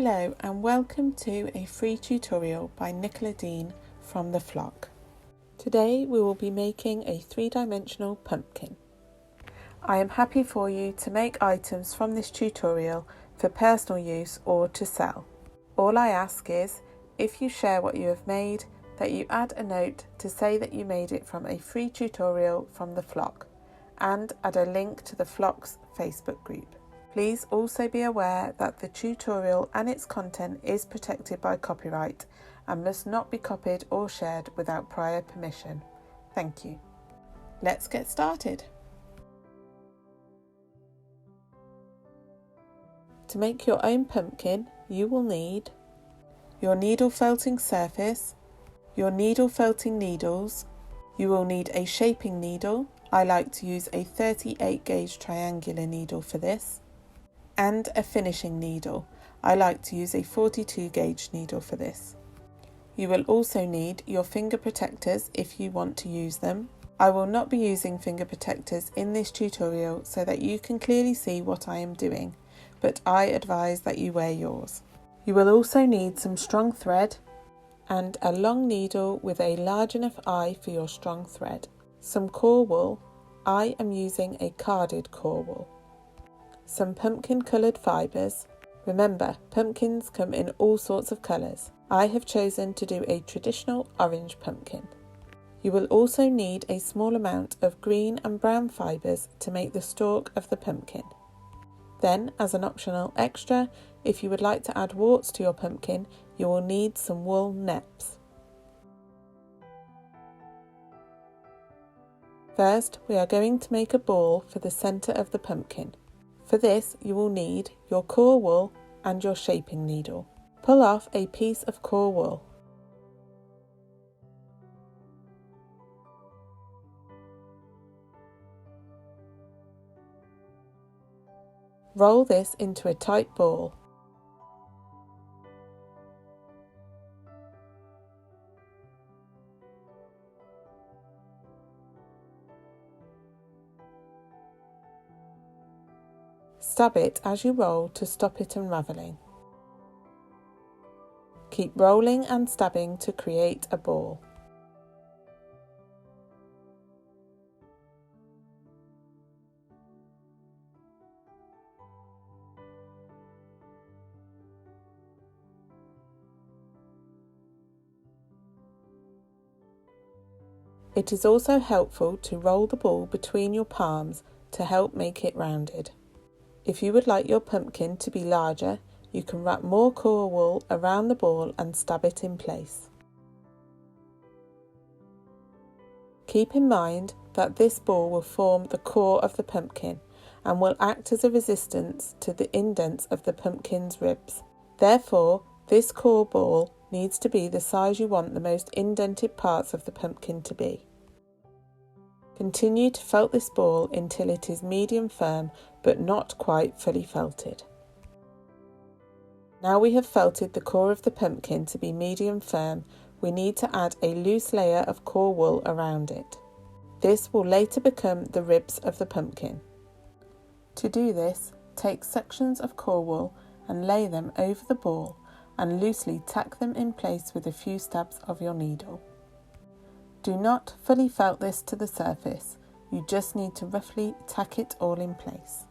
Hello and welcome to a free tutorial by Nicola from the Flock. Today we will be making a three-dimensional pumpkin. I am happy for you to make items from this tutorial for personal use or to sell. All I ask is, if you share what you have made, that you add a note to say that you made it from a free tutorial from the Flock and add a link to the Flock's Facebook group. Please also be aware that the tutorial and its content is protected by copyright and must not be copied or shared without prior permission. Thank you. Let's get started. To make your own pumpkin, you will need your needle felting surface, your needle felting needles, you will need a shaping needle. I like to use a 38 gauge triangular needle for this, and a finishing needle. I like to use a 42 gauge needle for this. You will also need your finger protectors if you want to use them. I will not be using finger protectors in this tutorial so that you can clearly see what I am doing, but I advise that you wear yours. You will also need some strong thread and a long needle with a large enough eye for your strong thread. Some core wool. I am using a carded core wool. Some pumpkin coloured fibres. Remember, pumpkins come in all sorts of colours. I have chosen to do a traditional orange pumpkin. You will also need a small amount of green and brown fibres to make the stalk of the pumpkin. Then, as an optional extra, if you would like to add warts to your pumpkin, you will need some wool neps. First, we are going to make a ball for the centre of the pumpkin. For this, you will need your core wool and your shaping needle. Pull off a piece of core wool. Roll this into a tight ball. Stab it as you roll to stop it unravelling. Keep rolling and stabbing to create a ball. It is also helpful to roll the ball between your palms to help make it rounded. If you would like your pumpkin to be larger, you can wrap more core wool around the ball and stab it in place. Keep in mind that this ball will form the core of the pumpkin and will act as a resistance to the indents of the pumpkin's ribs. Therefore, this core ball needs to be the size you want the most indented parts of the pumpkin to be. Continue to felt this ball until it is medium firm but not quite fully felted. Now we have felted the core of the pumpkin to be medium firm, we need to add a loose layer of core wool around it. This will later become the ribs of the pumpkin. To do this, take sections of core wool and lay them over the ball and loosely tack them in place with a few stabs of your needle. Do not fully felt this to the surface, you just need to roughly tack it all in place.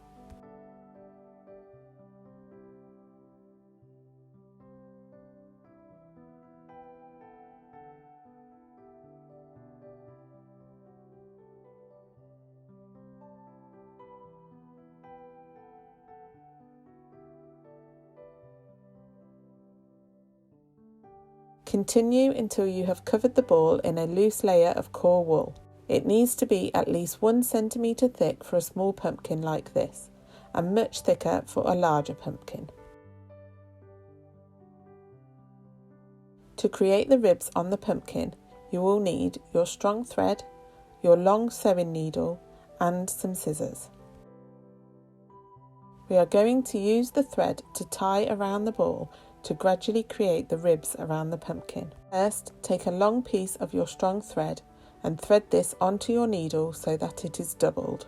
Continue until you have covered the ball in a loose layer of core wool. It needs to be at least 1 centimetre thick for a small pumpkin like this, and much thicker for a larger pumpkin. To create the ribs on the pumpkin, you will need your strong thread, your long sewing needle, and some scissors. We are going to use the thread to tie around the ball to gradually create the ribs around the pumpkin. First, take a long piece of your strong thread and thread this onto your needle so that it is doubled.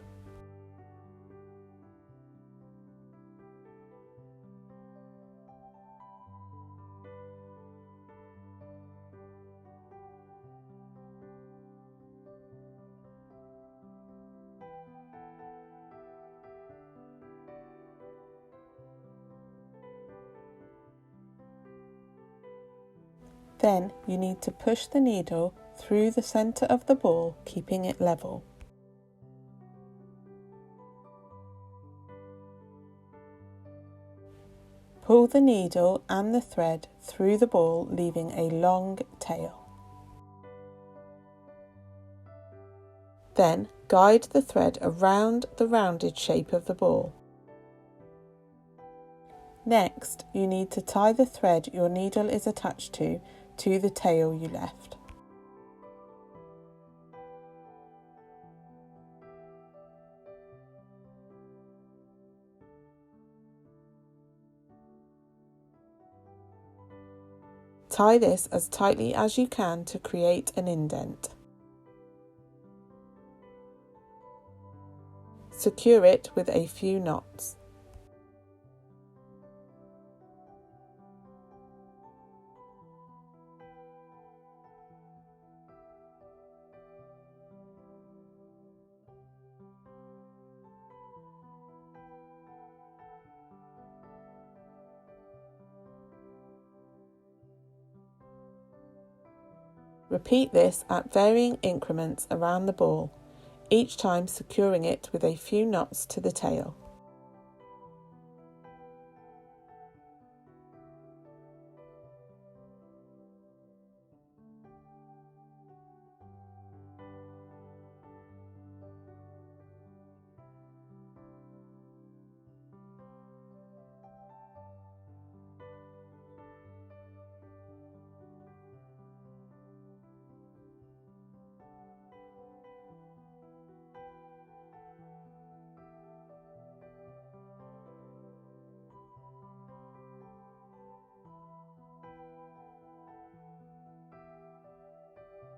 Then you need to push the needle through the centre of the ball, keeping it level. Pull the needle and the thread through the ball, leaving a long tail. Then guide the thread around the rounded shape of the ball. Next, you need to tie the thread your needle is attached to the tail you left. Tie this as tightly as you can to create an indent. Secure it with a few knots. Repeat this at varying increments around the ball, each time securing it with a few knots to the tail.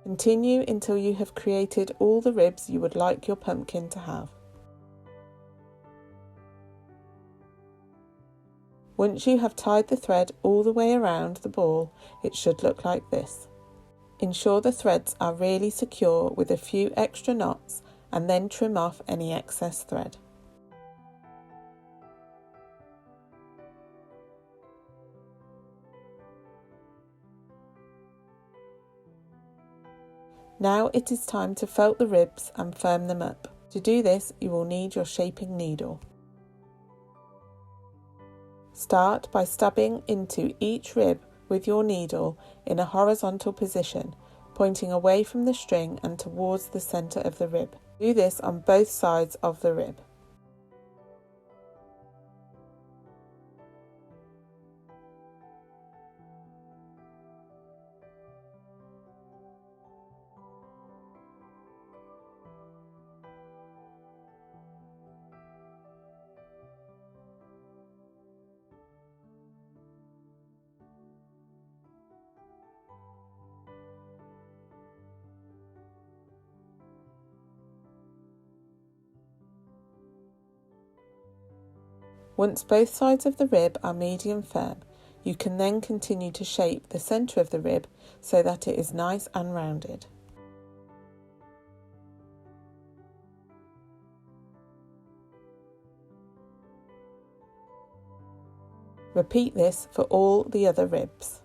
Continue until you have created all the ribs you would like your pumpkin to have. Once you have tied the thread all the way around the ball, it should look like this. Ensure the threads are really secure with a few extra knots, and then trim off any excess thread. Now it is time to felt the ribs and firm them up. To do this, you will need your shaping needle. Start by stabbing into each rib with your needle in a horizontal position, pointing away from the string and towards the centre of the rib. Do this on both sides of the rib. Once both sides of the rib are medium firm, you can then continue to shape the centre of the rib so that it is nice and rounded. Repeat this for all the other ribs.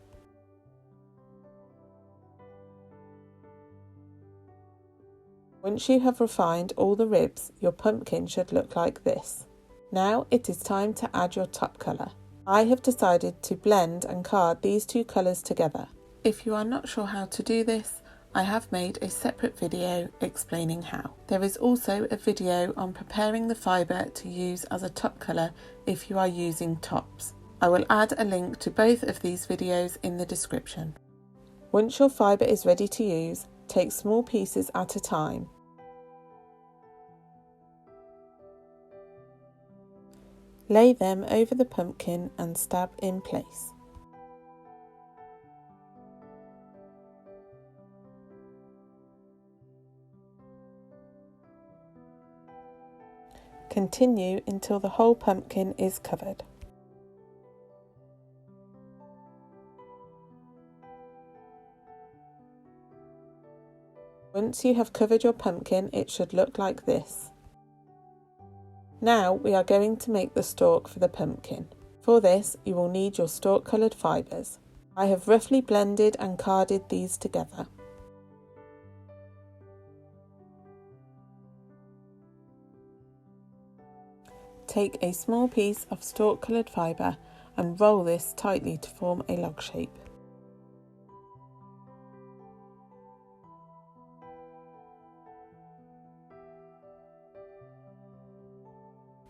Once you have refined all the ribs, your pumpkin should look like this. Now it is time to add your top colour. I have decided to blend and card these two colours together. If you are not sure how to do this, I have made a separate video explaining how. There is also a video on preparing the fibre to use as a top colour if you are using tops. I will add a link to both of these videos in the description. Once your fibre is ready to use, take small pieces at a time. Lay them over the pumpkin and stab in place. Continue until the whole pumpkin is covered. Once you have covered your pumpkin, it should look like this. Now we are going to make the stalk for the pumpkin. For this, you will need your stalk coloured fibres. I have roughly blended and carded these together. Take a small piece of stalk coloured fibre and roll this tightly to form a log shape.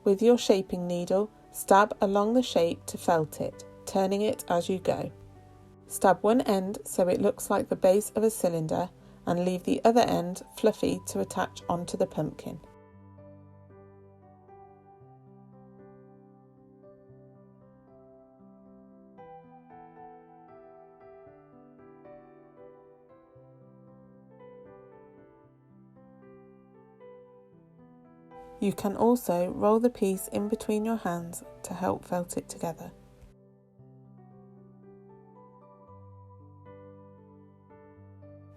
With your shaping needle, stab along the shape to felt it, turning it as you go. Stab one end so it looks like the base of a cylinder and leave the other end fluffy to attach onto the pumpkin. You can also roll the piece in between your hands to help felt it together.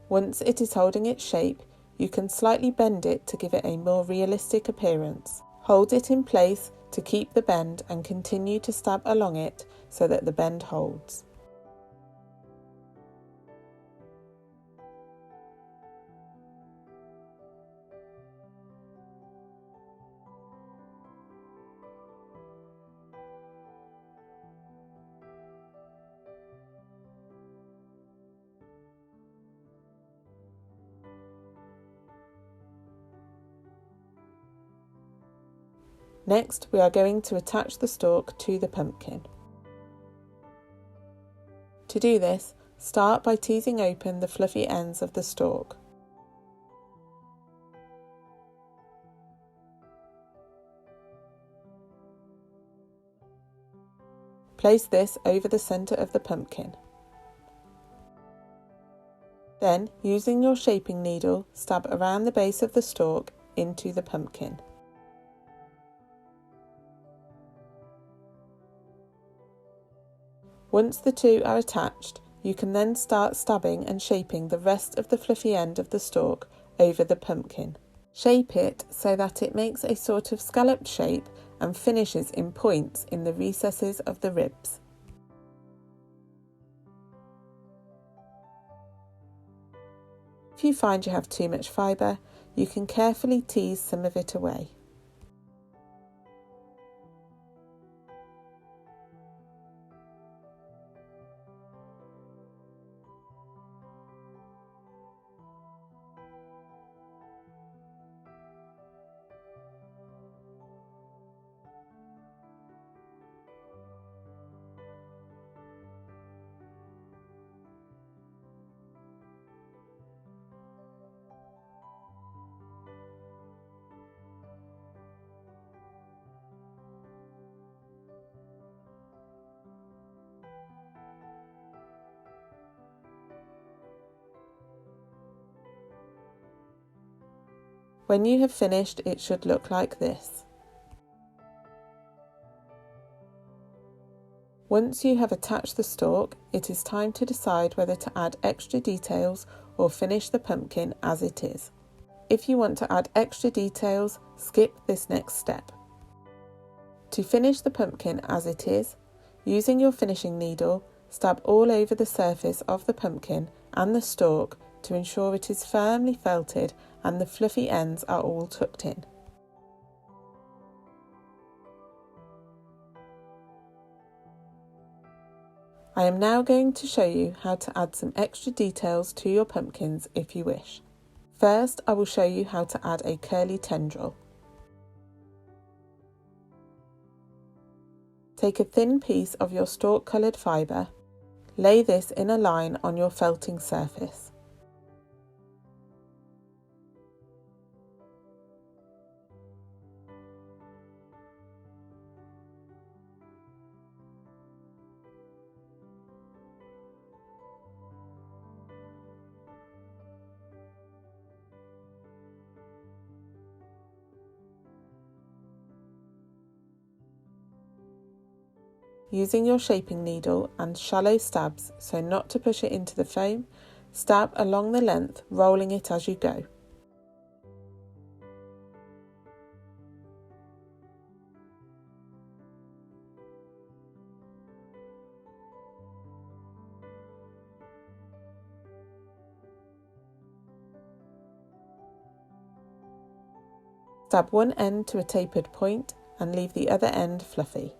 Once it is holding its shape, you can slightly bend it to give it a more realistic appearance. Hold it in place to keep the bend and continue to stab along it so that the bend holds. Next, we are going to attach the stalk to the pumpkin. To do this, start by teasing open the fluffy ends of the stalk. Place this over the centre of the pumpkin. Then, using your shaping needle, stab around the base of the stalk into the pumpkin. Once the two are attached, you can then start stabbing and shaping the rest of the fluffy end of the stalk over the pumpkin. Shape it so that it makes a sort of scalloped shape and finishes in points in the recesses of the ribs. If you find you have too much fibre, you can carefully tease some of it away. When you have finished, it should look like this. Once you have attached the stalk, it is time to decide whether to add extra details or finish the pumpkin as it is. If you want to add extra details, skip this next step. To finish the pumpkin as it is, using your finishing needle, stab all over the surface of the pumpkin and the stalk to ensure it is firmly felted and the fluffy ends are all tucked in. I am now going to show you how to add some extra details to your pumpkins if you wish. First, I will show you how to add a curly tendril. Take a thin piece of your stalk coloured fibre, lay this in a line on your felting surface. Using your shaping needle and shallow stabs so not to push it into the foam, stab along the length, rolling it as you go. Stab one end to a tapered point and leave the other end fluffy.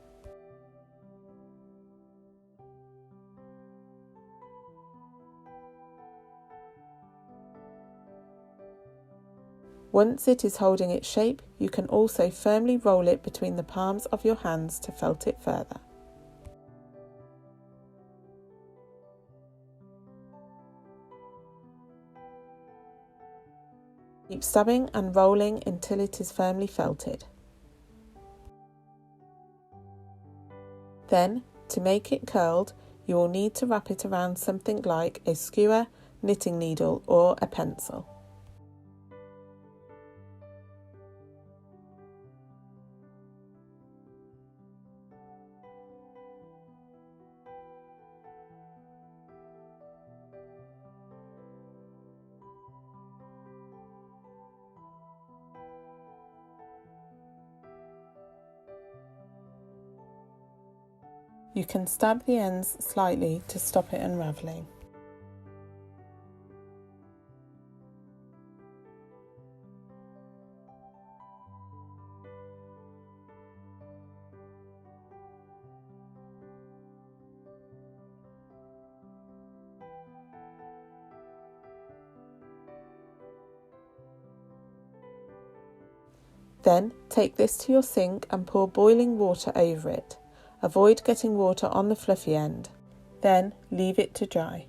Once it is holding its shape, you can also firmly roll it between the palms of your hands to felt it further. Keep stabbing and rolling until it is firmly felted. Then, to make it curled, you will need to wrap it around something like a skewer, knitting needle or a pencil. You can stab the ends slightly to stop it unravelling. Then take this to your sink and pour boiling water over it. Avoid getting water on the fluffy end. Then leave it to dry.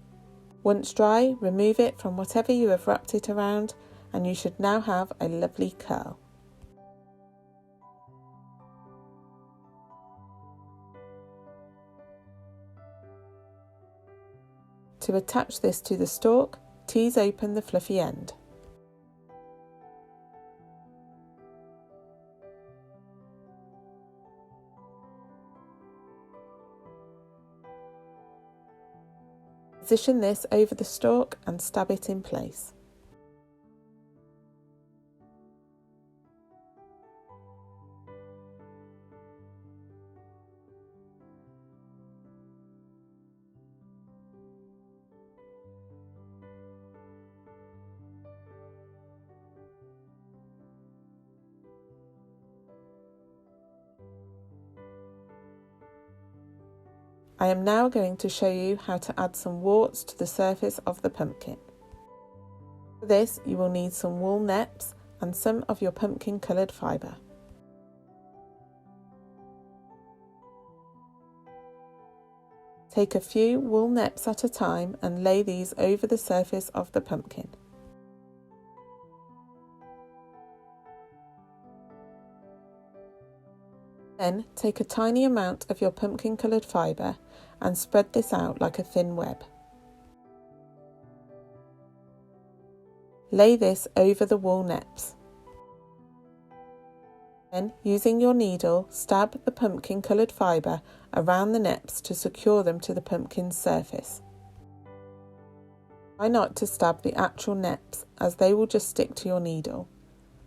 Once dry, remove it from whatever you have wrapped it around and you should now have a lovely curl. To attach this to the stalk, tease open the fluffy end. Position this over the stalk and stab it in place. I am now going to show you how to add some warts to the surface of the pumpkin. For this, you will need some wool neps and some of your pumpkin coloured fibre. Take a few wool neps at a time and lay these over the surface of the pumpkin. Then take a tiny amount of your pumpkin coloured fibre and spread this out like a thin web. Lay this over the wool neps. Then, using your needle, stab the pumpkin coloured fibre around the neps to secure them to the pumpkin's surface. Try not to stab the actual neps as they will just stick to your needle.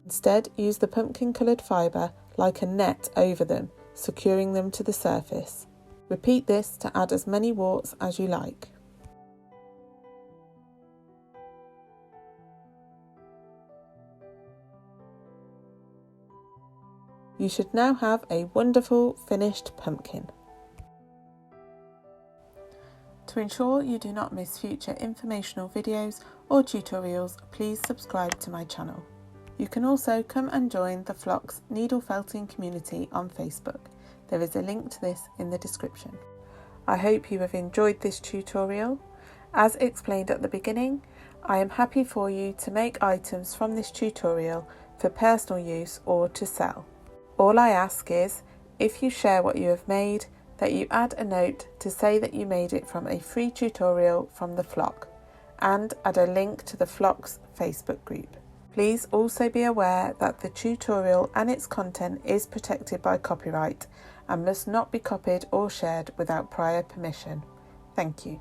Instead, use the pumpkin coloured fibre like a net over them, securing them to the surface. Repeat this to add as many warts as you like. You should now have a wonderful finished pumpkin. To ensure you do not miss future informational videos or tutorials, please subscribe to my channel. You can also come and join the Flock's needle felting community on Facebook. There is a link to this in the description. I hope you have enjoyed this tutorial. As explained at the beginning, I am happy for you to make items from this tutorial for personal use or to sell. All I ask is, if you share what you have made, that you add a note to say that you made it from a free tutorial from the Flock, and add a link to the Flock's Facebook group. Please also be aware that the tutorial and its content is protected by copyright and must not be copied or shared without prior permission. Thank you.